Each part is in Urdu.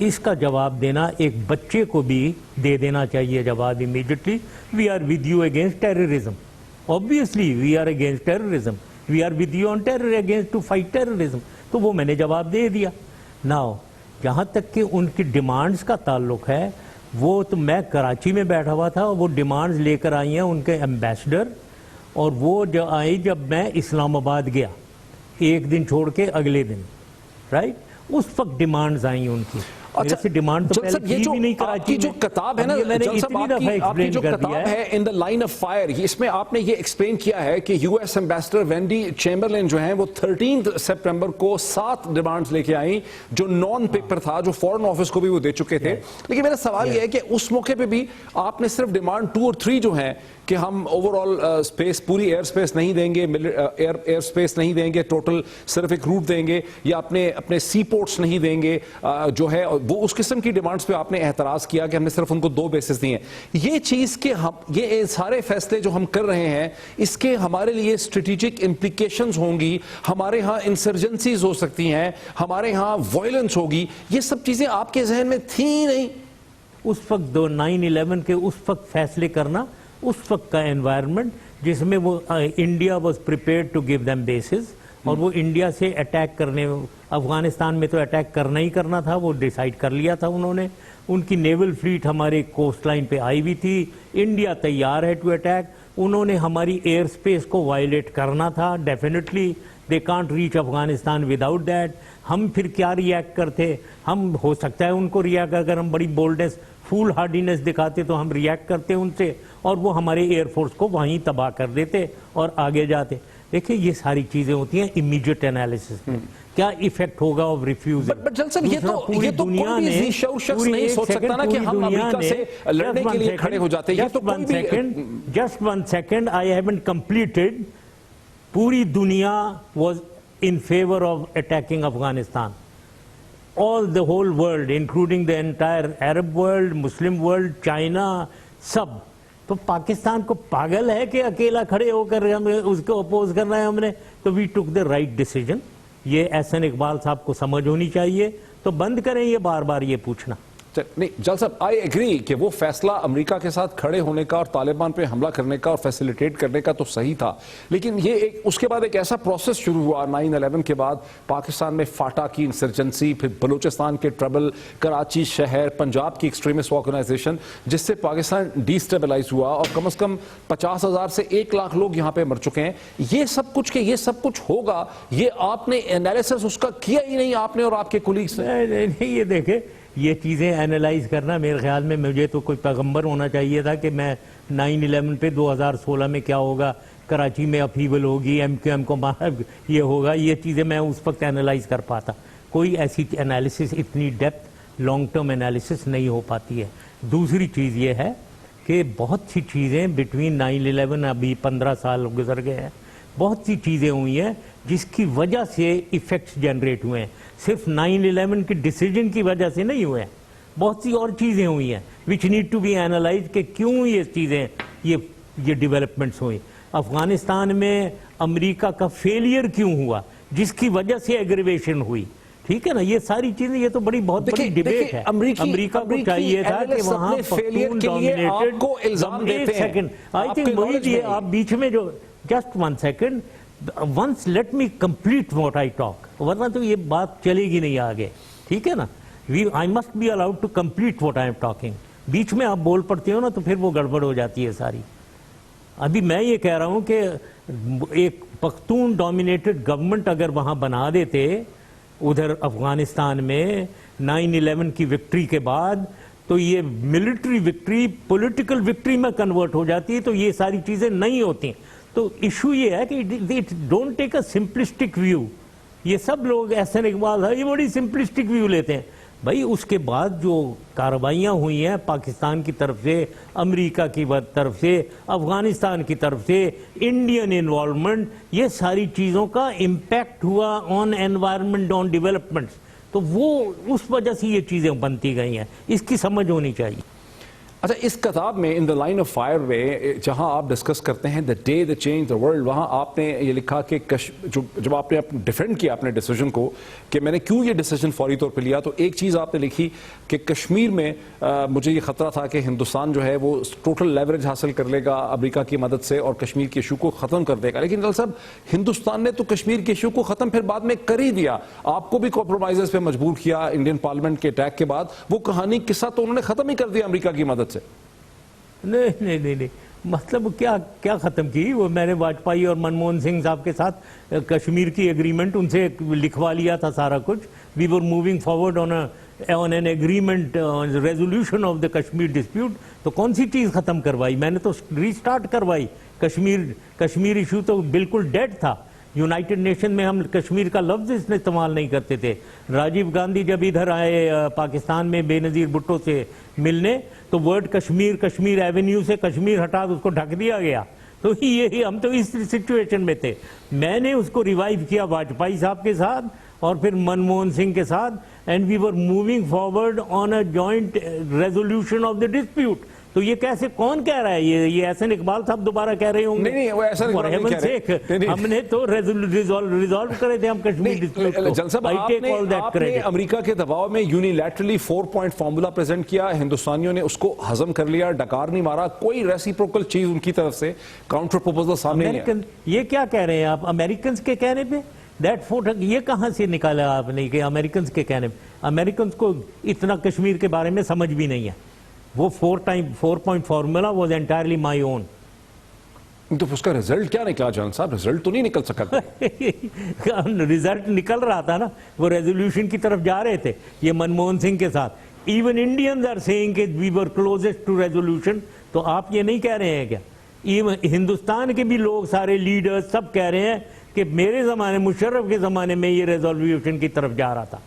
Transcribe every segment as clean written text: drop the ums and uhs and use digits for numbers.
اس کا جواب دینا ایک بچے کو بھی دے دینا چاہیے جواب immediately. We are with you against terrorism. Obviously, we are against terrorism. We are with you on terror, against to fight terrorism. تو وہ میں نے جواب دے دیا. Now, جہاں تک کہ ان کی ڈیمانڈز کا تعلق ہے, وہ تو میں کراچی میں بیٹھا ہوا تھا, وہ ڈیمانڈز لے کر آئی ہیں ان کے ایمبیسڈر, اور وہ جو آئی جب میں اسلام آباد گیا, ایک دن چھوڑ کے اگلے دن, رائٹ, اس وقت ڈیمانڈز آئیں ان کی. ڈیمانڈ تو پہلے کی بھی نہیں کراچی جو کتاب ہے نا, آپ کی جو کتاب ہے ان دا لائن آف فائر, اس میں آپ نے یہ ایکسپلین کیا ہے کہ U S ambassador Wendy Chamberlain جو ہیں وہ 13 سپٹمبر کو 7 ڈیمانڈز لے کے آئیں, جو نان پیپر تھا, جو فورن آفس کو بھی وہ دے چکے تھے. لیکن میرا سوال یہ ہے کہ اس موقع پہ بھی آپ نے صرف ڈیمانڈ 2 اور 3 جو ہیں کہ ہم اوور آل اسپیس, پوری ایئر اسپیس نہیں دیں گے, ایئر اسپیس نہیں دیں گے, ٹوٹل صرف ایک روٹ دیں گے, یا اپنے سی پورٹس نہیں دیں گے, جو ہے وہ اس قسم کی ڈیمانڈز پہ آپ نے اعتراض کیا کہ ہم نے صرف ان کو 2 بیسز دیے ہیں. یہ چیز کہ یہ سارے فیصلے جو ہم کر رہے ہیں, اس کے ہمارے لیے اسٹریٹجک امپلیکیشنز ہوں گی, ہمارے ہاں انسرجنسیز ہو سکتی ہیں, ہمارے ہاں وائلنس ہوگی, یہ سب چیزیں آپ کے ذہن میں تھیں نہیں؟ اس وقت 9/11 کے اس وقت فیصلے کرنا, اس وقت کا انوائرمنٹ جس میں وہ India was prepared to give them bases, اور وہ انڈیا سے اٹیک کرنے, افغانستان میں تو اٹیک کرنا ہی کرنا تھا, وہ ڈیسائیڈ کر لیا تھا انہوں نے. ان کی نیول فلیٹ ہمارے کوسٹ لائن پہ آئی ہوئی تھی, انڈیا تیار ہے ٹو اٹیک, انہوں نے ہماری ایئر اسپیس کو وائلیٹ کرنا تھا. Definitely they can't reach Afghanistan without that. ہم پھر کیا ریئیکٹ کرتے؟ ہم ہو سکتا ہے ان کو ریئیکٹ, اگر ہم بڑی بولڈنس, فول ہارڈینس دکھاتے تو ہم ریئیکٹ کرتے ان سے, اور وہ ہمارے ایئر فورس کو وہیں تباہ کر دیتے اور آگے جاتے. دیکھیں یہ ساری چیزیں ہوتی ہیں امیڈیٹ انالیسس میں, کیا ایفیکٹ ہوگا آف ریفیوزنگ. بٹ جنرل صاحب یہ تو کوئی بھی ذی شعور شخص نہیں سوچ سکتا نا کہ ہم امریکہ سے لڑنے کے لیے کھڑے ہو جاتے ہیں. یہ تو کوئی بھی, just one second, I haven't completed. پوری دنیا was in favor of attacking Afghanistan. All the whole world, including the entire Arab world, Muslim world, China, سب. تو پاکستان کو پاگل ہے کہ اکیلا کھڑے ہو کر ہم اس کو اپوز کرنا ہے ہم نے؟ تو we took the right decision. یہ احسن اقبال صاحب کو سمجھ ہونی چاہیے, تو بند کریں یہ بار بار یہ پوچھنا. نہیں جل صاحب, آئی ایگری کہ وہ فیصلہ امریکہ کے ساتھ کھڑے ہونے کا اور طالبان پہ حملہ کرنے کا اور فیسیلیٹیٹ کرنے کا تو صحیح تھا, لیکن یہ اس کے بعد ایک ایسا پروسیس شروع ہوا 9/11 کے بعد. پاکستان میں فاٹا کی انسرجنسی, پھر بلوچستان کے ٹربل, کراچی شہر, پنجاب کی ایکسٹریمسٹ آرگنائزیشن, جس سے پاکستان ڈی اسٹیبلائز ہوا, اور کم از کم 50,000 سے 1 لاکھ لوگ یہاں پہ مر چکے ہیں. یہ سب کچھ کہ یہ سب کچھ ہوگا, یہ آپ نے انالیسس اس کا کیا ہی نہیں, آپ نے اور آپ کے کولیگز نے. نہیں, یہ دیکھیں, یہ چیزیں اینالائز کرنا میرے خیال میں, مجھے تو کوئی پیغمبر ہونا چاہیے تھا کہ میں 9/11 پہ 2016 میں کیا ہوگا, کراچی میں اپہیول ہوگی, MQM کو یہ ہوگا, یہ چیزیں میں اس وقت اینالائز کر پاتا. کوئی ایسی انالیسس اتنی ڈیپتھ لانگ ٹرم انالیسس نہیں ہو پاتی ہے. دوسری چیز یہ ہے کہ بہت سی چیزیں بٹوین 9/11, ابھی 15 سال گزر گئے ہیں, بہت سی چیزیں ہوئی ہیں جس کی وجہ سے ایفیکٹس جنریٹ ہوئے ہیں. صرف 9/11 کے ڈیسیجن کی وجہ سے نہیں ہوئے ہیں, بہت سی اور چیزیں ہوئی ہیں which need to be analyse کہ کیوں یہ چیزیں, یہ ڈیولپمنٹس ہوئی. افغانستان میں امریکہ کا فیلئر کیوں ہوا, جس کی وجہ سے ایگریویشن ہوئی, ٹھیک ہے نا. یہ ساری چیزیں, یہ تو بہت بڑی ڈیبیٹ ہے. امریکہ کو چاہیے تھا کہ وہاں پختون ڈومینیٹڈ. ایک سیکنڈ, آئی تھنک وہی یہ آپ بیچ میں جو, just one second, once let me complete what I talk, ورنہ تو یہ بات چلے گی نہیں آگے, ٹھیک ہے نا. I must be allowed to complete what I am talking. بیچ میں آپ بول پڑتے ہو نا تو پھر وہ گڑبڑ ہو جاتی ہے ساری. ابھی میں یہ کہہ رہا ہوں کہ ایک پختون ڈومینیٹڈ گورنمنٹ اگر وہاں بنا دیتے ادھر افغانستان میں 9/11 کی وکٹری کے بعد, تو یہ ملٹری وکٹری پولیٹیکل وکٹری میں کنورٹ ہو جاتی ہے, تو یہ ساری چیزیں نہیں ہوتی. تو ایشو یہ ہے کہ don't take a simplistic view. یہ سب لوگ احسن اقبال ہے, یہ بڑی سمپلسٹک ویو لیتے ہیں. بھائی اس کے بعد جو کارروائیاں ہوئی ہیں پاکستان کی طرف سے, امریکہ کی طرف سے, افغانستان کی طرف سے, انڈین انوالومنٹ, یہ ساری چیزوں کا امپیکٹ ہوا آن انوائرمنٹ, آن ڈیولپمنٹس. تو وہ اس وجہ سے یہ چیزیں بنتی گئی ہیں, اس کی سمجھ ہونی چاہیے. اچھا اس کتاب میں ان دا لائن آف فائر میں جہاں آپ ڈسکس کرتے ہیں the day the change the world, وہاں آپ نے یہ لکھا کہ جب آپ نے ڈیفینڈ کیا اپنے ڈیسیجن کو کہ میں نے کیوں یہ ڈیسیجن فوری طور پہ لیا، تو ایک چیز آپ نے لکھی کہ کشمیر میں مجھے یہ خطرہ تھا کہ ہندوستان جو ہے وہ ٹوٹل لیوریج حاصل کر لے گا امریکہ کی مدد سے اور کشمیر کے ایشو کو ختم کر دے گا، لیکن ڈاکٹر صاحب ہندوستان نے تو کشمیر کے ایشو کو ختم پھر بعد میں کر ہی دیا، آپ کو بھی کمپرومائزز پہ مجبور کیا انڈین پارلیمنٹ کے اٹیک کے بعد، وہ کہانی قصہ تو انہوں نے ختم ہی کر دیا امریکہ کی مدد سے۔ نہیں مطلب کیا ختم کی؟ وہ میں نے واجپئی اور منموہن سنگھ صاحب کے ساتھ کشمیر کی ایگریمنٹ ان سے لکھوا لیا تھا سارا کچھ. We were moving forward on an agreement resolution of the Kashmir dispute. تو کون سی چیز ختم کروائی؟ میں نے تو ریسٹارٹ کروائی. کشمیر ایشو تو بالکل ڈیڈ تھا. یونائٹڈ نیشن میں ہم کشمیر کا لفظ اس نے استعمال نہیں کرتے تھے. راجیو گاندھی جب ادھر آئے پاکستان میں بے نظیر بھٹو سے ملنے تو ورڈ کشمیر ایونیو سے کشمیر ہٹا اس کو ڈھک دیا گیا. تو یہ ہم تو اس سچویشن میں تھے. میں نے اس کو ریوائیو کیا واجپئی صاحب کے ساتھ اور پھر منموہن سنگھ کے ساتھ, and we were moving forward on a joint resolution of the dispute. تو یہ کیسے, کون کہہ رہا ہے؟ یہ احسن اقبال صاحب دوبارہ کہہ رہے ہوں گے. نہیں وہ احسن اقبال نہیں کہہ رہے. ہم نے تو ریزالو کرے تھے ہم کشمیر ڈسپیوٹ کو. جل صاحب آپ نے امریکہ کے دباؤ میں یونیلیٹرلی 4 پوائنٹ فارمولا پریزنٹ کیا, ہندوستانیوں نے اس کو ہضم کر لیا, ڈکار نہیں مارا, کوئی ریسیپروکل چیز ان کی طرف سے کاؤنٹر پروپوزل سامنے نہیں ہے. یہ کیا کہہ رہے ہیں آپ امریکنز کے کہنے پہ؟ یہ کہاں سے نکالا آپ نے کہ امریکنز کے کہنے پہ؟ امریکنز کو اتنا کشمیر کے بارے میں سمجھ بھی نہیں ہے. وہ 4 پوائنٹ فارمولا واز انٹائرلی مائی اون. تو اس کا رزلٹ کیا نکلا جان صاحب؟ رزلٹ تو نہیں نکل سکا. رزلٹ نکل رہا تھا نا, وہ ریزولوشن کی طرف جا رہے تھے یہ منموہن سنگھ کے ساتھ. ایون انڈینز آر سیئنگ کہ وی ور کلوزسٹ ٹو ریزولوشن. تو آپ یہ نہیں کہہ رہے ہیں کیا؟ ایون ہندوستان کے بھی لوگ سارے لیڈرز سب کہہ رہے ہیں کہ میرے زمانے, مشرف کے زمانے میں یہ ریزولوشن کی طرف جا رہا تھا.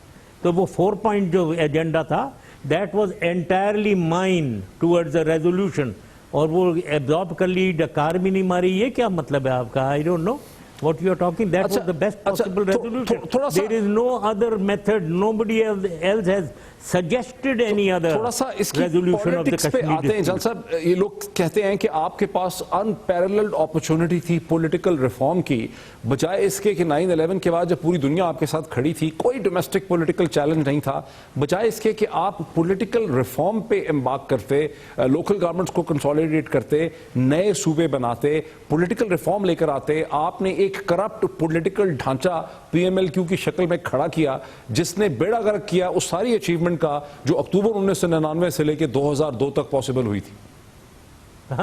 تو وہ 4 پوائنٹ جو ایجنڈا تھا that was entirely mine towards a resolution. اور وہ absorb کر لی, ڈکار بھی نہیں ماری. یہ کیا مطلب ہے آپ کا؟ I don't know what you are talking. That was the best possible resolution. There is no other method. Nobody else has suggested any other resolution of the Kashmir dispute. جل صاحب یہ لوگ کہتے ہیں کہ آپ کے پاس unparalleled opportunity تھی پولیٹیکل ریفارم کی, بجائے اس کے کہ 9/11 کے بعد جب پوری دنیا آپ کے ساتھ کھڑی تھی, کوئی ڈومیسٹک پولیٹیکل چیلنج نہیں تھا, بجائے اس کے کہ آپ پولیٹیکل ریفارم پہ امبارک کرتے, لوکل گورنمنٹس کو کنسولیڈیٹ کرتے, نئے صوبے بناتے, پولیٹیکل ریفارم لے کر آتے. آپ نے ایک کرپٹ پولیٹیکل ڈھانچہ PMLQ کی شکل میں کھڑا کیا جس نے بیڑا غرق کیا اس ساری اچیومنٹ کا جو اکتوبر 1999 سے لے کے 2002 تک پاسبل ہوئی تھی.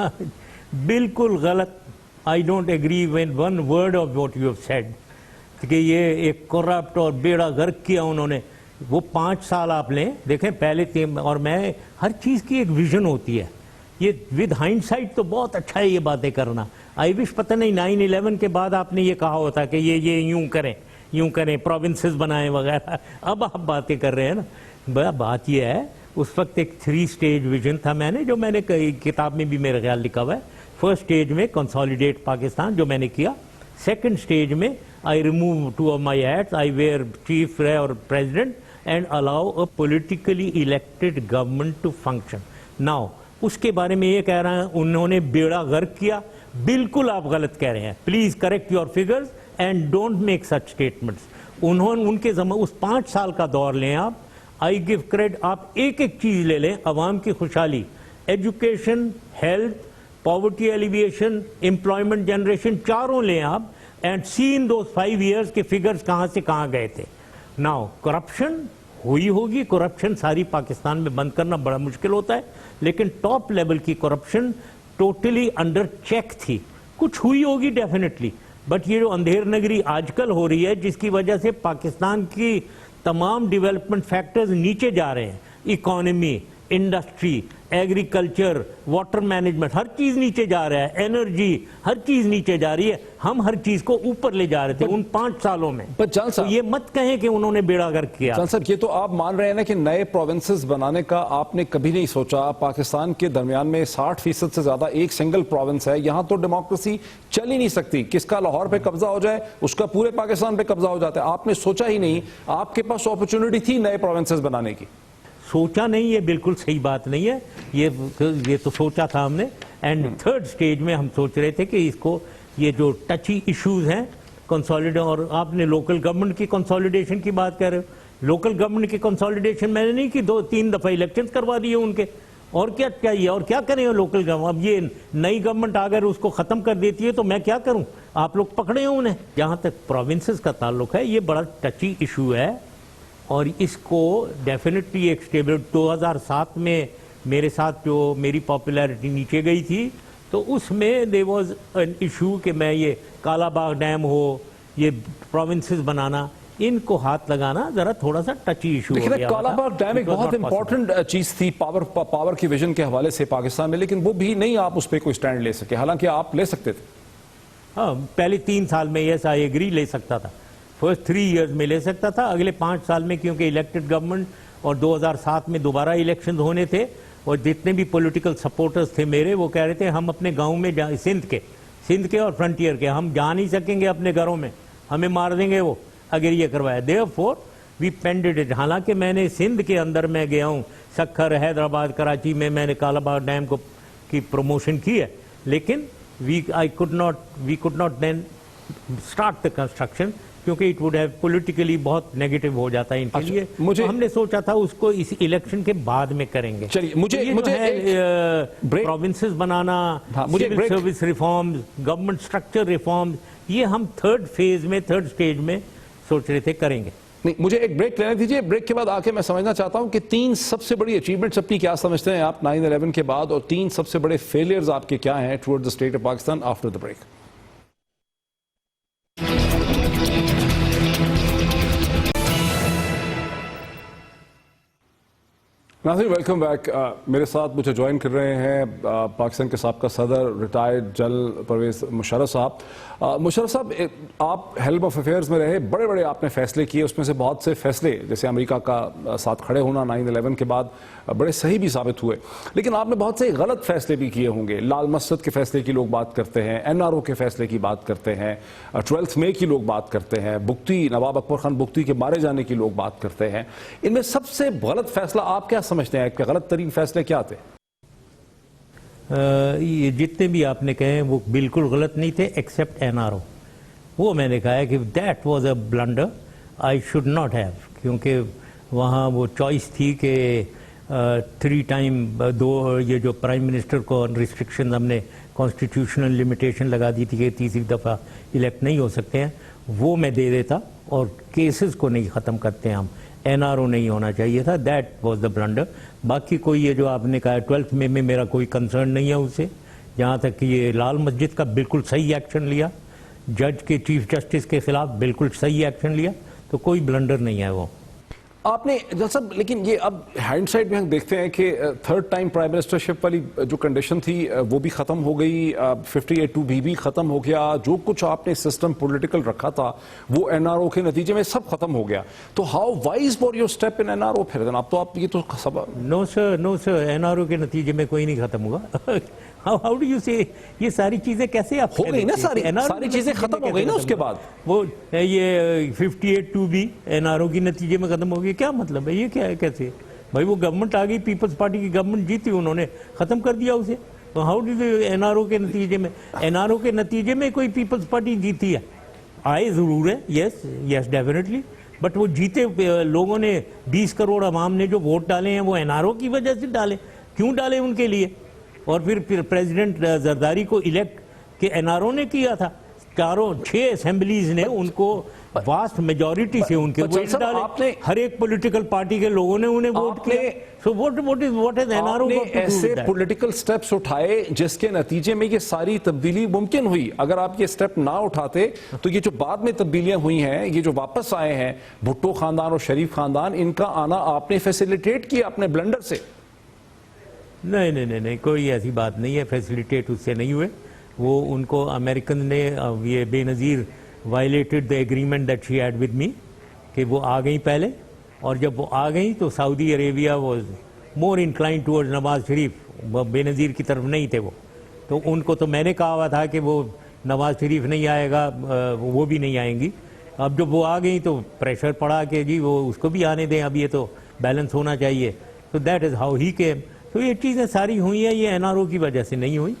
بالکل غلط. I don't agree with one word of what you have said. کہ یہ ایک کرپٹ اور بیڑا غرق کیا انہوں نے. وہ 5 سال آپ لیں, دیکھیں پہلے اور میں, ہر چیز کی ایک ویژن ہوتی ہے. یہ ود ہائنڈ سائٹ تو بہت اچھا ہے یہ باتیں کرنا. آئی وش پتہ نہیں 9/11 کے بعد آپ نے یہ کہا ہوتا کہ یہ یوں کریں پروونسز بنائیں وغیرہ. اب آپ باتیں کر رہے ہیں نا. بات یہ ہے, اس وقت ایک 3 stage ویژن تھا جو میں نے کتاب میں بھی میرے خیال لکھا ہوا ہے. فرسٹ اسٹیج میں کنسالیڈیٹ پاکستان جو میں نے کیا. سیکنڈ اسٹیج میں I remove 2 of my hats. I wear chief اور president and allow a politically elected government to function. Now اس کے بارے میں یہ کہہ رہا ہے انہوں نے بیڑا غرق کیا. بالکل آپ غلط کہہ رہے ہیں. Please correct your figures and don't make such statements. ان کے اس 5 سال کا دور لیں آپ. I give credit. آپ ایک چیز لے لیں, عوام کی خوشحالی, education, health, poverty alleviation, employment generation, چاروں لیں آپ, and see in those 5 years کے فگرز کہاں سے کہاں گئے تھے. ناؤ کرپشن ہوئی ہوگی, کرپشن ساری پاکستان میں بند کرنا بڑا مشکل ہوتا ہے, لیکن ٹاپ لیول کی کرپشن ٹوٹلی انڈر چیک تھی. کچھ ہوئی ہوگی ڈیفینیٹلی, بٹ یہ جو اندھیر نگری آج کل ہو رہی ہے جس کی وجہ سے پاکستان کی تمام ڈیولپمنٹ فیکٹرز نیچے جا رہے ہیں, economy, industry, agriculture, water management, ہر چیز نیچے جا رہا ہے, انرجی, ہر چیز نیچے جا رہی ہے. ہم ہر چیز کو اوپر لے جا رہے تھے ان 5 سالوں میں. تو یہ مت کہیں کہ انہوں نے بیڑا غرق کیا. جان صاحب یہ تو آپ مان رہے ہیں نا کہ نئے پروونسز بنانے کا آپ نے کبھی نہیں سوچا. پاکستان کے درمیان میں 60% سے زیادہ ایک سنگل پروونس ہے. یہاں تو ڈیموکریسی چل ہی نہیں سکتی. کس کا لاہور پہ قبضہ ہو جائے اس کا پورے پاکستان پہ قبضہ ہو جاتا ہے. آپ نے سوچا ہی نہیں. آپ کے پاس اپرچونٹی تھی نئے پروونسز بنانے کی. سوچا نہیں, یہ بالکل صحیح بات نہیں ہے, یہ تو سوچا تھا ہم نے. اینڈ تھرڈ سٹیج میں ہم سوچ رہے تھے کہ اس کو یہ جو ٹچی ایشوز ہیں کنسالیڈیشن, اور آپ نے لوکل گورنمنٹ کی کنسالیڈیشن کی بات کر رہے ہو, لوکل گورنمنٹ کی کنسالیڈیشن میں نے نہیں کی, 2-3 دفعہ الیکشن کروا دیے ان کے, اور کیا چاہیے, اور کیا کریں لوکل گورنمنٹ. اب یہ نئی گورنمنٹ اگر اس کو ختم کر دیتی ہے تو میں کیا کروں, آپ لوگ پکڑے ہیں انہیں. جہاں تک پروونسز کا تعلق ہے یہ بڑا ٹچی ایشو ہے, اور اس کو ڈیفینیٹلی ایک اسٹیبل 2007 میں میرے ساتھ جو میری پاپولیرٹی نیچے گئی تھی تو اس میں دیر واز این ایشو کہ میں یہ کالا باغ ڈیم ہو, یہ پروونسز بنانا, ان کو ہاتھ لگانا ذرا تھوڑا سا ٹچی ایشو ہو گیا. کالا باغ ڈیم ایک بہت امپورٹنٹ چیز تھی پاور کی ویژن کے حوالے سے پاکستان میں, لیکن وہ بھی نہیں آپ اس پہ کوئی سٹینڈ لے سکے, حالانکہ آپ لے سکتے تھے. ہاں, پہلے 3 سال میں یس آئی ایگری لے سکتا تھا, فرسٹ 3 ایئرز میں لے سکتا تھا. اگلے 5 سال میں کیونکہ الیکٹڈ گورنمنٹ اور 2007 میں دوبارہ الیکشن ہونے تھے, اور جتنے بھی پولیٹیکل سپورٹرز تھے میرے وہ کہہ رہے تھے ہم اپنے گاؤں میں سندھ کے اور فرنٹیئر کے ہم جا نہیں سکیں گے اپنے گھروں میں, ہمیں مار دیں گے وہ اگر یہ کروایا. دیئرفور وی پینڈڈ اٹ. حالانکہ میں نے سندھ کے اندر میں گیا ہوں, سکھر, حیدرآباد, کراچی میں نے کالا باغ ڈیم کی پروموشن کی ہے, لیکن وی could not then start the construction کیونکہ اٹ وڈ ہیو پولیٹیکلی بہت نیگیٹو ہو جاتا ہے ان کے لیے. ہم نے سوچا تھا اس کو اس الیکشن کے بعد میں کریں گے. پروونسز بنانا, civil service reforms, government structure reforms, یہ ہم تھرڈ سٹیج میں سوچ رہے تھے کریں گے. نہیں, مجھے ایک بریک لینے دیجیے. بریک کے بعد آ کے میں سمجھنا چاہتا ہوں کہ 3 سب سے بڑی اچیومنٹس اپنی کیا سمجھتے ہیں آپ 9/11 کے بعد, اور 3 سب سے بڑے فیلئرز آپ کے کیا ہیں toward the state of Pakistan after the break. ناظرین ویلکم بیک. میرے ساتھ مجھے جوائن کر رہے ہیں پاکستان کے سابقہ صدر ریٹائرڈ جنرل پرویز مشرف صاحب. مشرف صاحب, آپ ہیلم آف افیئرز میں رہے, بڑے بڑے آپ نے فیصلے کیے, اس میں سے بہت سے فیصلے جیسے امریکہ کا ساتھ کھڑے ہونا 9/11 کے بعد بڑے صحیح بھی ثابت ہوئے, لیکن آپ نے بہت سے غلط فیصلے بھی کیے ہوں گے. لال مسجد کے فیصلے کی لوگ بات کرتے ہیں, NRO کے فیصلے کی بات کرتے ہیں, 12 مئی کی لوگ بات کرتے ہیں, بگٹی, نواب اکبر خان بگٹی کے مارے جانے کی لوگ بات کرتے ہیں. ان میں سب سے غلط فیصلہ آپ کیا سمجھتے ہیں کہ غلط ترین فیصلے کیا تھے؟ یہ جتنے بھی آپ نے کہے وہ بالکل غلط نہیں تھے ایکسیپٹ NRO. وہ میں نے کہا ہے کہ that was a blunder, I should not have, کیونکہ وہاں وہ چوائس تھی کہ 3 ٹائم یہ جو پرائم منسٹر کو ریسٹرکشن ہم نے کانسٹیٹیوشنل لمیٹیشن لگا دی تھی کہ تیسری دفعہ الیکٹ نہیں ہو سکتے ہیں, وہ میں دے دیتا, اور کیسز کو نہیں ختم کرتے ہم, NRO نہیں ہونا چاہیے تھا. That was the blunder. باقی کوئی یہ جو آپ نے کہا 12 مئی میں میرا کوئی کنسرن نہیں ہے اس سے, جہاں تک کہ یہ لال مسجد کا بالکل صحیح ایکشن لیا, جج کے چیف جسٹس کے خلاف بالکل صحیح ایکشن لیا, تو کوئی بلنڈر نہیں ہے وہ. آپ نے جناب, لیکن یہ اب ہینڈ سائڈ میں ہم دیکھتے ہیں کہ 3rd ٹائم پرائم منسٹرشپ والی جو کنڈیشن تھی وہ بھی ختم ہو گئی, 58(2) بھی ختم ہو گیا, جو کچھ آپ نے سسٹم پولیٹیکل رکھا تھا وہ NRO کے نتیجے میں سب ختم ہو گیا. تو how wise for your step in NRO پھر اب تو آپ یہ تو سب. نو سر, NRO کے نتیجے میں کوئی نہیں ختم ہوگا. How do you say یہ ساری چیزیں کیسے آپ ہو گئی نا, ساری چیزیں ختم ہو گئی نا اس کے بعد. وہ یہ 58(2) بھی NRO کی نتیجے میں ختم ہو گئی, کیا مطلب ہے, یہ کیا ہے, کیسے بھائی وہ گورنمنٹ آ گئی, پیپلز پارٹی کی گورنمنٹ جیتی, انہوں نے ختم کر دیا اسے. ہاؤ ڈو NRO کے نتیجے میں, NRO کے نتیجے میں کوئی پیپلز پارٹی جیتی ہے, آئے ضرور ہے, یس ڈیفینیٹلی, بٹ وہ جیتے لوگوں نے 20 کروڑ عوام نے جو ووٹ ڈالے ہیں وہ NRO کی وجہ سے ڈالے. کیوں ڈالے ان کے لیے؟ اور پھر پریزیڈنٹ زرداری کو الیکٹ کہ NRO نے کیا تھا, 6 اسمبلیز نے ان کو واسٹ میجورٹی سے ان کے ووٹ ڈالے, ہر ایک پولیٹیکل پارٹی کے لوگوں نے انہیں ووٹ کیا. سو what is NRO نے ایسے پولیٹیکل سٹیپس اٹھائے جس کے نتیجے میں یہ ساری تبدیلی ممکن ہوئی. اگر آپ یہ سٹیپ نہ اٹھاتے تو یہ جو بعد میں تبدیلیاں ہوئی ہیں, یہ جو واپس آئے ہیں بھٹو خاندان اور شریف خاندان, ان کا آنا آپ نے فیسیلیٹیٹ کیا اپنے بلنڈر سے. نہیں, کوئی ایسی بات نہیں ہے, فیسیلیٹیٹ اس سے نہیں ہوئے. وہ ان کو امریکن نے یہ Benazir violated the agreement that she had with me, کہ وہ آ گئی پہلے, اور جب وہ آ گئی تو Saudi Arabia was more inclined towards Nawaz Sharif, Benazir کی طرف نہیں تھے وہ. تو ان کو تو میں نے کہا ہوا تھا کہ وہ نواز شریف نہیں آئے گا, وہ بھی نہیں آئیں گی. اب جب وہ آ گئی تو پریشر پڑا کہ جی وہ اس کو بھی آنے دیں, اب یہ تو بیلنس ہونا چاہیے. So that is how he came. تو یہ چیزیں ساری ہوئی ہیں, یہ NRO کی وجہ سے نہیں ہوئی.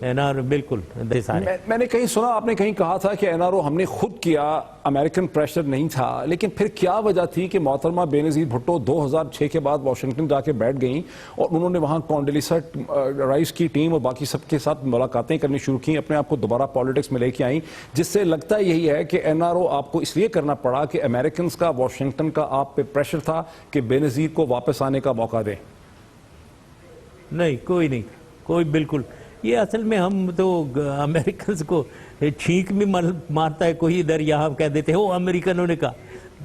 NRO بالکل سارے. میں نے کہیں سنا, آپ نے کہیں کہا تھا کہ NRO ہم نے خود کیا, امریکن پریشر نہیں تھا, لیکن پھر کیا وجہ تھی کہ محترمہ بے نظیر بھٹو 2006 کے بعد واشنگٹن جا کے بیٹھ گئیں اور انہوں نے وہاں کونڈیلیسا رائس کی ٹیم اور باقی سب کے ساتھ ملاقاتیں کرنی شروع کی, اپنے آپ کو دوبارہ پالیٹکس میں لے کے آئیں, جس سے لگتا یہی ہے کہ NRO آپ کو اس لیے کرنا پڑا کہ امریکنز کا, واشنگٹن کا آپ پہ پریشر تھا کہ بے نظیر کو واپس آنے کا موقع دیں. نہیں, کوئی نہیں, کوئی بالکل. یہ اصل میں ہم تو امریکنز کو چھینک بھی مارتا ہے کوئی ادھر, یہاں کہہ دیتے ہیں وہ امریکنوں نے کہا.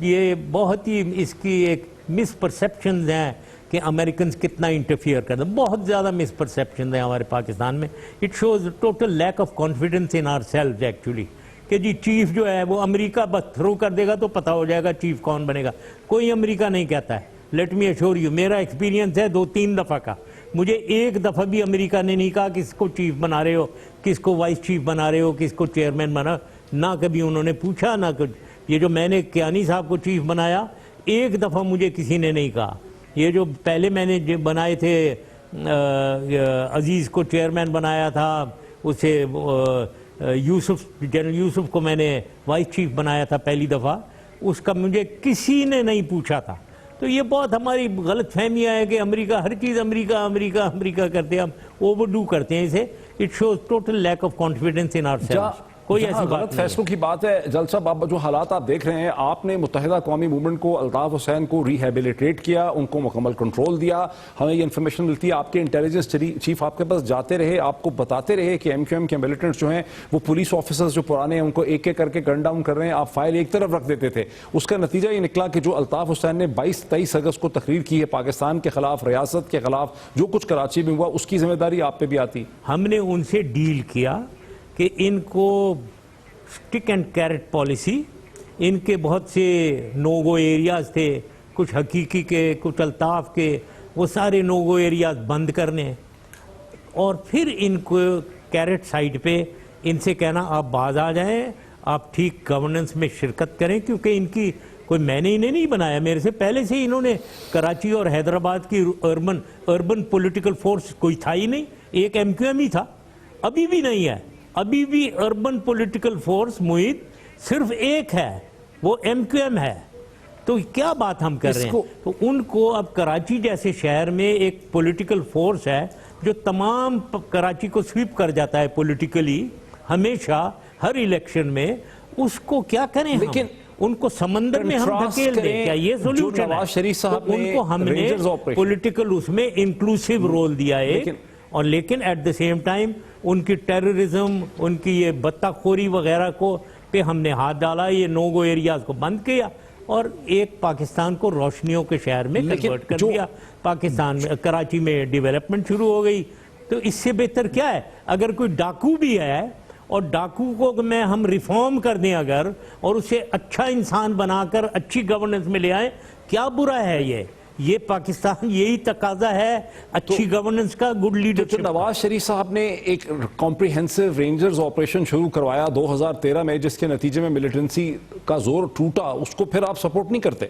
یہ بہت ہی اس کی ایک مس پرسیپشنز ہیں کہ امریکنز کتنا انٹرفیئر کرتے ہیں, بہت زیادہ مس پرسیپشنز ہیں ہمارے پاکستان میں. It shows total lack of confidence in our self actually, کہ جی چیف جو ہے وہ امریکہ بس تھرو کر دے گا تو پتہ ہو جائے گا چیف کون بنے گا. کوئی امریکہ نہیں کہتا ہے. لیٹ می ایشور یو, میرا ایکسپیرینس ہے 2-3 دفعہ کا, مجھے ایک دفعہ بھی امریکہ نے نہیں کہا کس کو چیف بنا رہے ہو, کس کو وائس چیف بنا رہے ہو, کس کو چیئرمین بنا, نہ کبھی انہوں نے پوچھا نہ کچھ. یہ جو میں نے کیانی صاحب کو چیف بنایا, ایک دفعہ مجھے کسی نے نہیں کہا. یہ جو پہلے میں نے بنائے تھے, عزیز کو چیئرمین بنایا تھا, اسے یوسف, جنرل یوسف کو میں نے وائس چیف بنایا تھا پہلی دفعہ, اس کا مجھے کسی نے نہیں پوچھا تھا. تو یہ بہت ہماری غلط فہمیاں ہے کہ امریکہ, ہر چیز امریکہ امریکہ امریکہ کرتے ہیں, ہم اوور ڈو کرتے ہیں اسے. It shows total lack of confidence in our self. کوئی ایسی بات نہیں. فیصلوں کی بات ہے جل صاحب, آپ جو حالات آپ دیکھ رہے ہیں, آپ نے متحدہ قومی موومنٹ کو, الطاف حسین کو ریہیبلیٹیٹ کیا, ان کو مکمل کنٹرول دیا. ہمیں یہ انفارمیشن ملتی ہے آپ کے انٹیلیجنس چیف آپ کے پاس جاتے رہے, آپ کو بتاتے رہے کہ MQM کے ملیٹنٹس جو ہیں وہ پولیس آفیسرز جو پرانے ہیں ان کو ایک ایک کر کے گن ڈاؤن کر رہے ہیں, آپ فائل ایک طرف رکھ دیتے تھے. اس کا نتیجہ یہ نکلا کہ جو الطاف حسین نے 22-23 اگست کو تقریر کی ہے پاکستان کے خلاف, ریاست کے خلاف, جو کچھ کراچی میں ہوا, اس کی ذمہ داری آپ پہ بھی آتی. ہم نے ان سے ڈیل کیا کہ ان کو اسٹک اینڈ کیرٹ پالیسی, ان کے بہت سے نوگو ایریاز تھے, کچھ حقیقی کے, کچھ الطاف کے, وہ سارے نوگو ایریاز بند کرنے, اور پھر ان کو کیرٹ سائٹ پہ ان سے کہنا آپ باز آ جائیں, آپ ٹھیک گورننس میں شرکت کریں, کیونکہ ان کی کوئی, میں نے انہیں نہیں بنایا, میرے سے پہلے سے انہوں نے کراچی اور حیدرآباد کی اربن پولیٹیکل فورس کوئی تھا ہی نہیں, ایک MQM ہی تھا, ابھی بھی نہیں ہے. ابھی بھی اربن پولیٹیکل فورس محیط صرف ایک ہے, وہ MQM ہے. تو کیا بات ہم کر رہے ہیں. تو ان کو اب کراچی جیسے شہر میں ایک پولیٹیکل فورس ہے جو تمام کراچی کو سویپ کر جاتا ہے پولیٹیکلی ہمیشہ ہر الیکشن میں, اس کو کیا کریں. لیکن ان کو سمندر میں ہم دھکیل دیں, کیا یہ سولوشن ہے؟ ان کو ہم نے پولیٹیکل اس میں انکلوسیو رول دیا ہے, اور لیکن ایٹ دا سیم ٹائم ان کی ٹیررزم, ان کی یہ بطہ خوری وغیرہ کو پہ ہم نے ہاتھ ڈالا, یہ نوگو ایریاز کو بند کیا, اور ایک پاکستان کو روشنیوں کے شہر میں کنورٹ کر دیا. پاکستان میں کراچی میں ڈیولپمنٹ شروع ہو گئی. تو اس سے بہتر کیا ہے؟ اگر کوئی ڈاکو بھی ہے اور ڈاکو کو میں ہم ریفارم کر دیں اگر, اور اسے اچھا انسان بنا کر اچھی گورننس میں لے آئیں, کیا برا ہے یہ پاکستان یہی تقاضا ہے اچھی گورننس کا, گڈ لیڈرشپ. نواز شریف صاحب نے ایک کمپریہنسو رینجرز آپریشن شروع کروایا 2013 میں, جس کے نتیجے میں ملیٹنسی کا زور ٹوٹا, اس کو پھر آپ سپورٹ نہیں کرتے؟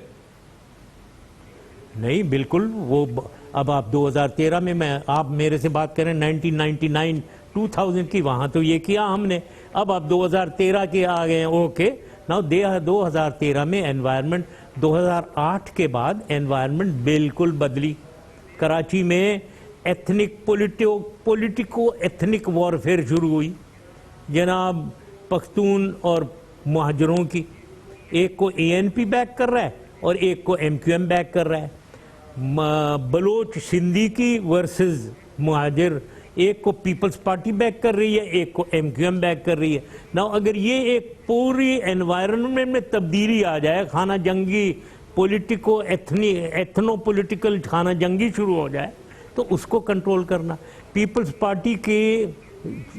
نہیں بالکل. وہ اب آپ 2013 میں آپ میرے سے بات کریں 1999 2000 کی, وہاں تو یہ کیا ہم نے. اب آپ 2013 کے آ گئے ہیں. اوکے نا, 2013 میں انوائرمنٹ, 2008 کے بعد انوائرمنٹ بالکل بدلی. کراچی میں ایتھنک پولیٹیکو ایتھنک وارفیئر شروع ہوئی جناب, پختون اور مہاجروں کی. ایک کو ANP بیک کر رہا ہے اور ایک کو MQM بیک کر رہا ہے. بلوچ سندھی کی ورسز مہاجر, ایک کو پیپلز پارٹی بیک کر رہی ہے, ایک کو MQM بیک کر رہی ہے. نا اگر یہ ایک پوری انوائرنمنٹ میں تبدیلی آ جائے, خانہ جنگی پولیٹیکو ایتھنو پولیٹیکل خانہ جنگی شروع ہو جائے, تو اس کو کنٹرول کرنا. پیپلز پارٹی کے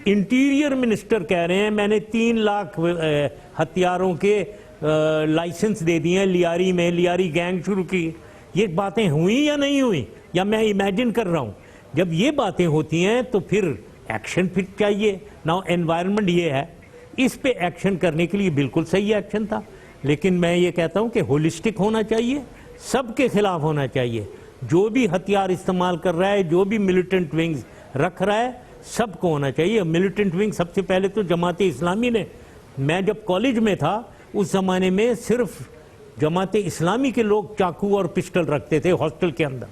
انٹیریئر منسٹر کہہ رہے ہیں میں نے 3 لاکھ ہتھیاروں کے لائسنس دے دیے ہیں لیاری میں, لیاری گینگ شروع کی. یہ باتیں ہوئیں یا نہیں ہوئیں, یا میں امیجن کر رہا ہوں؟ جب یہ باتیں ہوتی ہیں تو پھر ایکشن پھر چاہیے. نا انوائرمنٹ یہ ہے, اس پہ ایکشن کرنے کے لیے بالکل صحیح ایکشن تھا, لیکن میں یہ کہتا ہوں کہ ہولسٹک ہونا چاہیے, سب کے خلاف ہونا چاہیے. جو بھی ہتھیار استعمال کر رہا ہے, جو بھی ملیٹنٹ ونگز رکھ رہا ہے, سب کو ہونا چاہیے. ملیٹنٹ ونگ سب سے پہلے تو جماعت اسلامی نے, میں جب کالج میں تھا اس زمانے میں صرف جماعت اسلامی کے لوگ چاقو اور پسٹل رکھتے تھے ہاسٹل کے اندر.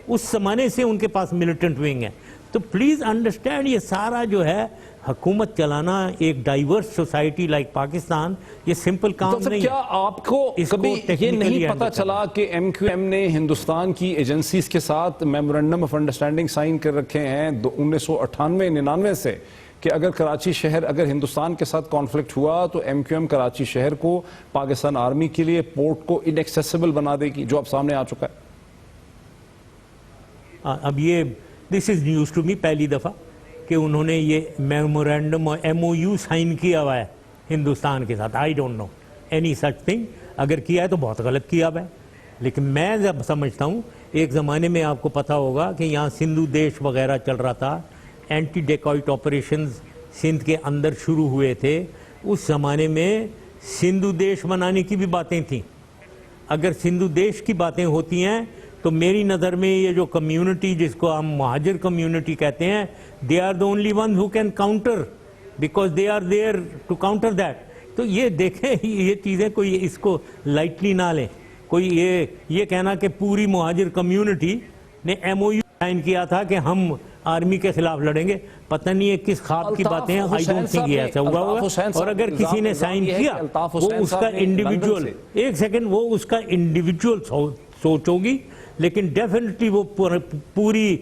اس زمانے سے ان کے پاس ملیٹنٹ ونگ ہے. تو پلیز انڈرسٹینڈ, یہ سارا جو ہے حکومت چلانا ایک ڈائیورس سوسائٹی لائک پاکستان, یہ سمپل کام نہیں ہے. کیا آپ کو کبھی یہ نہیں پتا چلا کہ ایم کیو ایم نے ہندوستان کی ایجنسیز کے ساتھ میمورنڈم آف انڈرسٹینڈنگ سائن کر رکھے ہیں 1998-99 سے کہ اگر کراچی شہر, اگر ہندوستان کے ساتھ کانفلکٹ ہوا تو ایم کیو ایم کراچی شہر کو پاکستان آرمی کے لیے پورٹ کو انیکسیسیبل بنا دے گی, جو اب سامنے آ چکا ہے؟ اب یہ دس از نیوز ٹو می, پہلی دفعہ کہ انہوں نے یہ میمورنڈم اور ایم او یو سائن کیا ہوا ہے ہندوستان کے ساتھ. I don't know any such thing. اگر کیا ہے تو بہت غلط کیا ہوا ہے. لیکن میں جب سمجھتا ہوں, ایک زمانے میں آپ کو پتا ہوگا کہ یہاں سندھو دیش وغیرہ چل رہا تھا, اینٹی ڈیکوائٹ آپریشنز سندھ کے اندر شروع ہوئے تھے. اس زمانے میں سندھو دیش بنانے کی بھی باتیں تھیں. اگر سندھو دیش کی باتیں ہوتی ہیں تو میری نظر میں یہ جو کمیونٹی جس کو ہم مہاجر کمیونٹی کہتے ہیں, they are the only one who can counter, because they are there to counter that. تو یہ دیکھیں, یہ چیزیں کوئی اس کو لائٹلی نہ لیں. کوئی یہ کہنا کہ پوری مہاجر کمیونٹی نے ایم او یو سائن کیا تھا کہ ہم آرمی کے خلاف لڑیں گے, پتہ نہیں ہے کس خواب کی باتیں ہیں. آئی ڈونٹ تھنک یہ ایسا ہوا ہوگا. اور اگر کسی نے سائن کیا وہ اس کا انڈیویجول, ایک سیکنڈ, وہ اس کا انڈیویجول سوچ ہوگی, لیکن ڈیفینیٹلی وہ پوری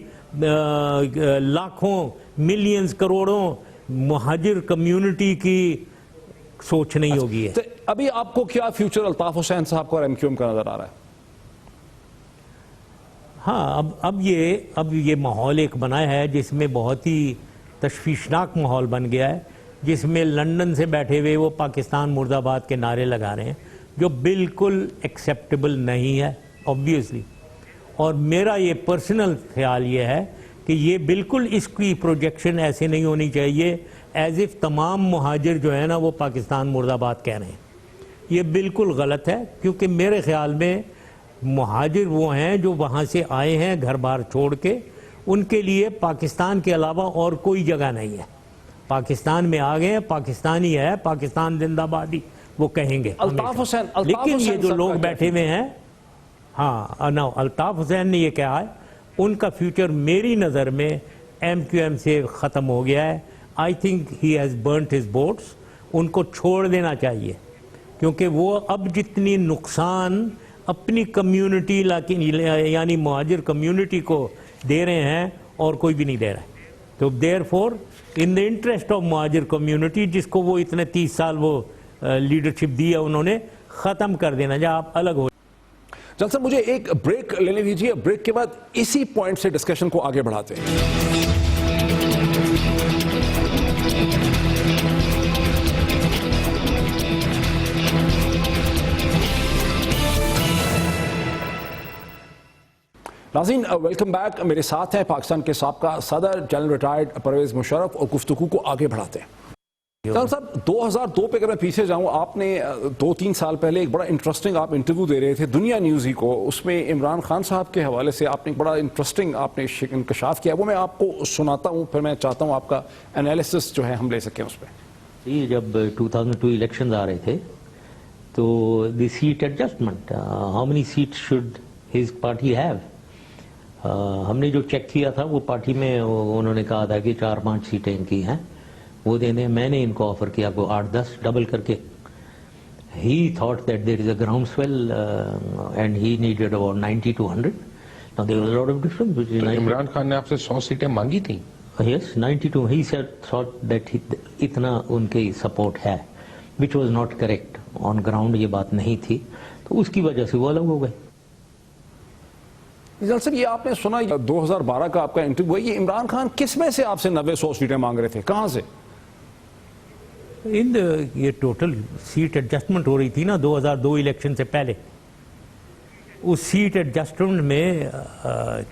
لاکھوں ملینز کروڑوں مہاجر کمیونٹی کی سوچ نہیں ہوگی ہے. ابھی آپ کو کیا فیوچر الطاف حسین صاحب کو اور ایم کیو ایم کا نظر آ رہا ہے؟ ہاں, اب یہ ماحول ایک بنا ہے جس میں بہت ہی تشویشناک ماحول بن گیا ہے, جس میں لندن سے بیٹھے ہوئے وہ پاکستان مرد آباد کے نعرے لگا رہے ہیں, جو بالکل ایکسیپٹیبل نہیں ہے obviously. اور میرا یہ پرسنل خیال یہ ہے کہ یہ بالکل اس کی پروجیکشن ایسے نہیں ہونی چاہیے ایز اف تمام مہاجر جو ہے نا وہ پاکستان مرد آباد کہہ رہے ہیں. یہ بالکل غلط ہے, کیونکہ میرے خیال میں مہاجر وہ ہیں جو وہاں سے آئے ہیں گھر بار چھوڑ کے, ان کے لیے پاکستان کے علاوہ اور کوئی جگہ نہیں ہے. پاکستان میں آ گئے ہیں, پاکستانی ہے, پاکستان زندہ بادی وہ کہیں گے. لیکن یہ جو لوگ بیٹھے ہوئے ہیں, ہاں الطاف حسین نے یہ کہا ہے, ان کا فیوچر میری نظر میں ایم کیو ایم سے ختم ہو گیا ہے. I think he has burnt his boats. ان کو چھوڑ دینا چاہیے, کیونکہ وہ اب جتنی نقصان اپنی کمیونٹی یعنی مہاجر کمیونٹی کو دے رہے ہیں اور کوئی بھی نہیں دے رہا ہے. تو therefore in the interest of Mohajir community, جس کو وہ اتنے 30 سال وہ لیڈرشپ دی ہے, انہوں نے ختم کر دینا. جب آپ الگ ہو چل سر, مجھے ایک بریک لینے دیجیے, بریک کے بعد اسی پوائنٹ سے ڈسکشن کو آگے بڑھاتے ہیں. ناظرین ویلکم بیک. میرے ساتھ ہیں پاکستان کے سابقہ صدر جنرل ریٹائرڈ پرویز مشرف, اور گفتگو کو آگے بڑھاتے ہیں. جنرل صاحب, 2002 پہ اگر میں پیچھے جاؤں, آپ نے 2-3 سال پہلے ایک بڑا انٹرسٹنگ آپ انٹرویو دے رہے تھے دنیا نیوز ہی کو. اس میں عمران خان صاحب کے حوالے سے آپ نے ایک بڑا انٹرسٹنگ آپ نے انکشاف کیا, وہ میں آپ کو سناتا ہوں, پھر میں چاہتا ہوں آپ کا انالیسس جو ہے ہم لے سکیں اس پہ. یہ جب 2002 الیکشنز آ رہے تھے تو the seat adjustment, how many seat should his party have, ہم نے جو چیک کیا تھا وہ پارٹی میں انہوں نے کہا تھا کہ 4-5 سیٹیں ان کی ہیں وہ دینے. میں نے ان کو آفر کیا کو 8-10 ڈبل کر کے. He thought that there is a groundswell and he needed about 90 to 100. Now there was a lot of difference. Imran Khan نے آپ سے 100 سیٹیں مانگی تھیں. Yes, 92. He said thought that اتنا ان کی سپورٹ ہے, which was not correct. On ground یہ بات نہیں تھی, تو اس کی وجہ سے وہ الگ ہو گئے. صاحب یہ آپ نے سنا 2012 کا آپ کا انٹرویو ہے, یہ عمران خان کس میں سے آپ سے 90-100 سیٹیں مانگ رہے تھے, کہاں سے؟ یہ ٹوٹل سیٹ ایڈجسٹمنٹ ہو رہی تھی نا 2002 الیکشن سے پہلے. اس سیٹ ایڈجسٹمنٹ میں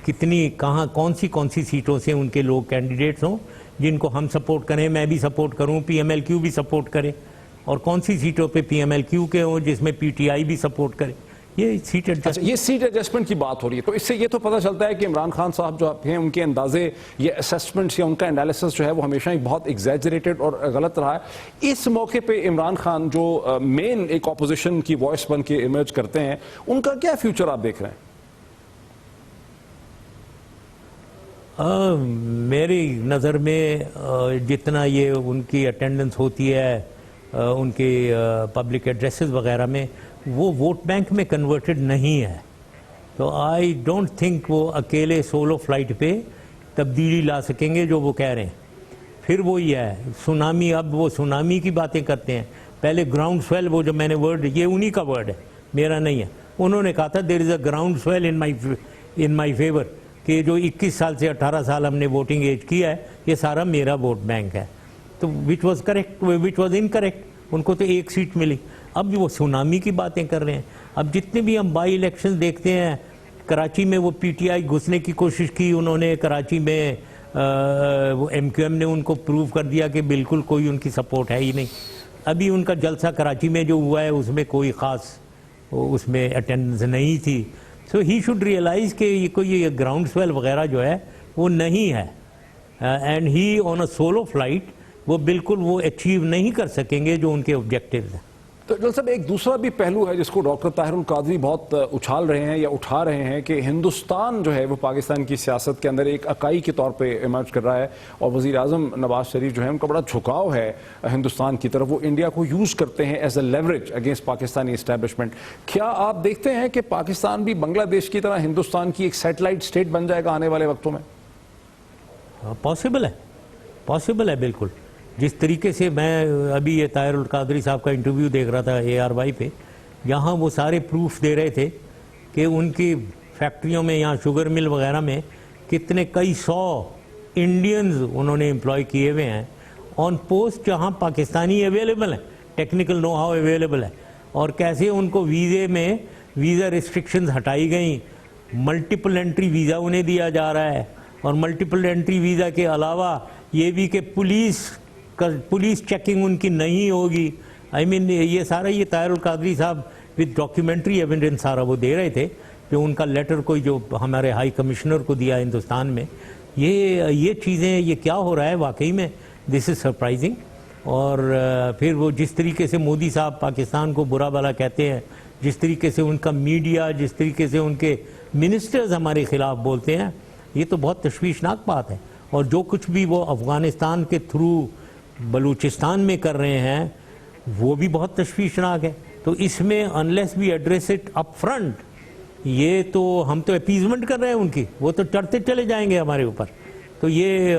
کتنی کون سی سیٹوں سے ان کے لوگ کینڈیڈیٹس ہوں جن کو ہم سپورٹ کریں, میں بھی سپورٹ کروں, پی ایم ایل کیو بھی سپورٹ کرے, اور کون سی سیٹوں پہ پی ایم ایل کیو کے ہوں جس میں پی ٹی آئی بھی سپورٹ کرے. یہ سیٹ ایڈجسٹ. اچھا، یہ سیٹ ایڈجسٹمنٹ کی بات ہو رہی ہے، تو اس سے یہ تو پتہ چلتا ہے کہ عمران خان صاحب جو ہیں ان کے اندازے یا اسیسمنٹس یا ان کا انالیسس جو ہے وہ ہمیشہ ہی بہت ایگزیجریٹڈ اور غلط رہا ہے. اس موقع پہ عمران خان جو مین ایک اپوزیشن کی وائس بن کے ایمرج کرتے ہیں، ان کا کیا فیوچر آپ دیکھ رہے ہیں؟ میری نظر میں جتنا یہ ان کی اٹینڈنس ہوتی ہے ان کے پبلک ایڈریسز وغیرہ میں، وہ ووٹ بینک میں کنورٹڈ نہیں ہے. تو آئی ڈونٹ تھنک وہ اکیلے سولو فلائٹ پہ تبدیلی لا سکیں گے جو وہ کہہ رہے ہیں. پھر وہی ہے سونامی، اب وہ سونامی کی باتیں کرتے ہیں. پہلے گراؤنڈ سویل، وہ جو میں نے ورڈ، یہ انہی کا ورڈ ہے، میرا نہیں ہے. انہوں نے کہا تھا دیر از اے گراؤنڈ سویل ان مائی فیور، کہ جو 21 سال سے 18 سال ہم نے ووٹنگ ایج کیا ہے یہ سارا میرا ووٹ بینک ہے. تو which was correct, which was incorrect. ان کو تو ایک سیٹ ملی. اب وہ سونامی کی باتیں کر رہے ہیں. اب جتنے بھی ہم بائی الیکشن دیکھتے ہیں، کراچی میں وہ پی ٹی آئی گھسنے کی کوشش کی انہوں نے، کراچی میں وہ ایم کیو ایم نے ان کو پروو کر دیا کہ بالکل کوئی ان کی سپورٹ ہے ہی نہیں. ابھی ان کا جلسہ کراچی میں جو ہوا ہے اس میں کوئی خاص اس میں اٹینڈنس نہیں تھی. سو ہی شوڈ ریئلائز کہ یہ کوئی گراؤنڈ سویل وغیرہ جو ہے وہ نہیں ہے. And he on a solo flight وہ بالکل وہ اچیو نہیں کر سکیں گے جو ان کے آبجیکٹیوز ہیں. تو جنرل صاحب ایک دوسرا بھی پہلو ہے جس کو ڈاکٹر طاہر القادری بہت اچھال رہے ہیں یا اٹھا رہے ہیں کہ ہندوستان جو ہے وہ پاکستان کی سیاست کے اندر ایک اکائی کے طور پہ ایمرج کر رہا ہے، اور وزیر اعظم نواز شریف جو ہے ان کا بڑا جھکاؤ ہے ہندوستان کی طرف. وہ انڈیا کو یوز کرتے ہیں as a leverage against Pakistani establishment. کیا آپ دیکھتے ہیں کہ پاکستان بھی بنگلہ دیش کی طرح ہندوستان کی ایک سیٹلائٹ اسٹیٹ بن جائے گا آنے والے وقتوں میں؟ پاسبل ہے، پاسبل ہے بالکل. جس طریقے سے میں ابھی یہ طاہر القادری صاحب کا انٹرویو دیکھ رہا تھا ARY پہ، یہاں وہ سارے پروف دے رہے تھے کہ ان کی فیکٹریوں میں یہاں شوگر مل وغیرہ میں کتنے کئی 100 انڈینز انہوں نے امپلائی کیے ہوئے ہیں آن پوسٹ جہاں پاکستانی اویلیبل ہیں، ٹیکنیکل نو ہاؤ اویلیبل ہے. اور کیسے ان کو ویزے میں ویزا ریسٹرکشنز ہٹائی گئیں، ملٹیپل انٹری ویزا انہیں دیا جا رہا ہے. اور ملٹیپل انٹری ویزا کے علاوہ یہ بھی کہ پولیس چیکنگ ان کی نہیں ہوگی. آئی مین یہ سارا یہ طاہر القادری صاحب وتھ ڈاکیومنٹری ایویڈنس سارا وہ دے رہے تھے جو ان کا لیٹر کوئی جو ہمارے ہائی کمشنر کو دیا ہندوستان میں. یہ چیزیں یہ کیا ہو رہا ہے واقعی میں دس از سرپرائزنگ. اور پھر وہ جس طریقے سے مودی صاحب پاکستان کو برا بھلا کہتے ہیں، جس طریقے سے ان کا میڈیا، جس طریقے سے ان کے منسٹرز ہمارے خلاف بولتے ہیں، یہ تو بہت تشویشناک بات ہے. اور جو کچھ بھی وہ افغانستان کے تھرو بلوچستان میں کر رہے ہیں وہ بھی بہت تشویشناک ہے. تو اس میں unless we address it up front, یہ تو ہم تو اپیزمنٹ کر رہے ہیں ان کی، وہ تو چڑھتے چلے جائیں گے ہمارے اوپر. تو یہ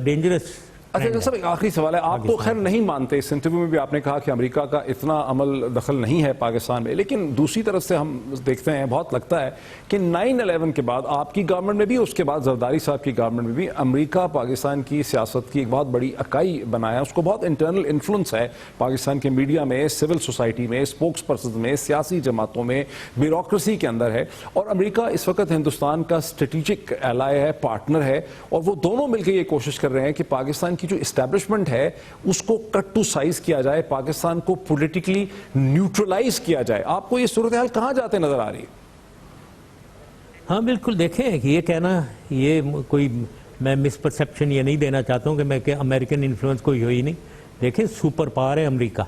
ڈینجرس. اچھا صاحب ایک آخری سوال ہے. آپ تو خیر نہیں مانتے، اس انٹرویو میں بھی آپ نے کہا کہ امریکہ کا اتنا عمل دخل نہیں ہے پاکستان میں، لیکن دوسری طرف سے ہم دیکھتے ہیں بہت لگتا ہے کہ 9/11 کے بعد آپ کی گورنمنٹ میں بھی، اس کے بعد زرداری صاحب کی گورنمنٹ میں بھی، امریکہ پاکستان کی سیاست کی ایک بہت بڑی اکائی بنایا. اس کو بہت انٹرنل انفلوئنس ہے پاکستان کے میڈیا میں، سول سوسائٹی میں، اسپوکس پرسن میں، سیاسی جماعتوں میں، بیوروکریسی کے اندر ہے. اور امریکہ اس وقت ہندوستان کا اسٹریٹجک ایلائی ہے، پارٹنر ہے، اور وہ دونوں مل کے یہ کوشش کر رہے ہیں کہ پاکستان کی جو اسٹیبلشمنٹ ہے اس کو کٹ ٹو سائز کیا جائے، پاکستان کو پولیٹیکلی نیوٹرلائز کیا جائے. آپ کو یہ صورتحال کہاں جاتے نظر آ رہی ہے؟ ہاں بالکل. دیکھیں یہ کہنا، یہ کوئی میں مس پرسیپشن یہ نہیں دینا چاہتا ہوں کہ میں کہ امریکن انفلوئنس کوئی ہوئی نہیں. دیکھیں سپر پاور ہے امریکہ،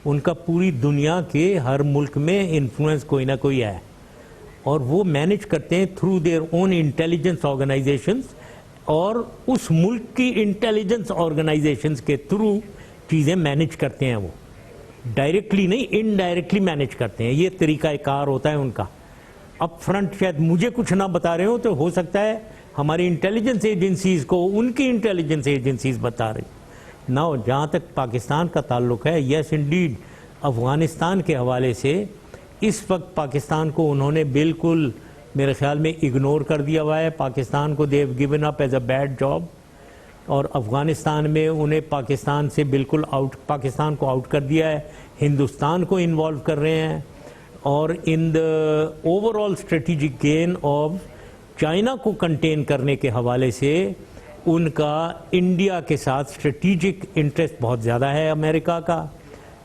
ان کا پوری دنیا کے ہر ملک میں انفلوئنس کوئی نہ کوئی ہے، اور وہ مینیج کرتے ہیں through their own intelligence organizations, اور اس ملک کی انٹیلیجنس آرگنائزیشنز کے تھرو چیزیں مینیج کرتے ہیں. وہ ڈائریکٹلی نہیں، انڈائریکٹلی مینیج کرتے ہیں. یہ طریقہ کار ہوتا ہے ان کا. اپ فرنٹ شاید مجھے کچھ نہ بتا رہے ہوں تو ہو سکتا ہے ہماری انٹیلیجنس ایجنسیز کو ان کی انٹیلیجنس ایجنسیز بتا رہی. نہ جہاں تک پاکستان کا تعلق ہے، یس انڈیڈ افغانستان کے حوالے سے اس وقت پاکستان کو انہوں نے بالکل میرے خیال میں اگنور کر دیا ہوا ہے. پاکستان کو they have given up as a bad job, اور افغانستان میں انہیں پاکستان سے بالکل پاکستان کو آؤٹ کر دیا ہے. ہندوستان کو انوالو کر رہے ہیں، اور in the overall strategic gain of China کو کنٹین کرنے کے حوالے سے ان کا انڈیا کے ساتھ اسٹریٹجک انٹرسٹ بہت زیادہ ہے امریکہ کا.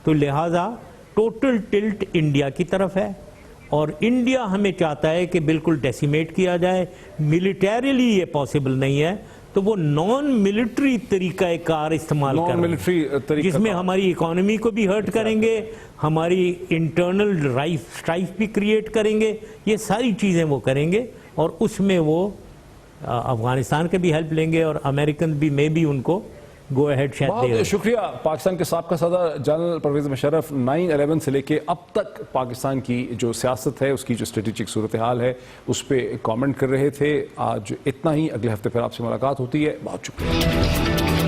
تو لہٰذا ٹوٹل ٹلٹ انڈیا کی طرف ہے، اور انڈیا ہمیں چاہتا ہے کہ بالکل ڈیسیمیٹ کیا جائے. ملیٹریلی یہ پاسبل نہیں ہے تو وہ نان ملٹری طریقہ کار استعمال نان کر رہے ملٹری ہیں طریقہ جس میں ہماری اکانومی کو بھی ہرٹ کریں گے, ہماری انٹرنل اسٹرائف بھی کریٹ کریں گے. یہ ساری چیزیں وہ کریں گے اور اس میں وہ افغانستان کے بھی ہیلپ لیں گے اور امریکن بھی میں بھی ان کو گو اہیڈ شاید دے. بہت شکریہ. پاکستان کے سابقہ صدر جنرل پرویز مشرف 9/11 سے لے کے اب تک پاکستان کی جو سیاست ہے, اس کی جو اسٹریٹجک صورتحال ہے, اس پہ کامنٹ کر رہے تھے. آج اتنا ہی. اگلے ہفتے پھر آپ سے ملاقات ہوتی ہے. بہت شکریہ.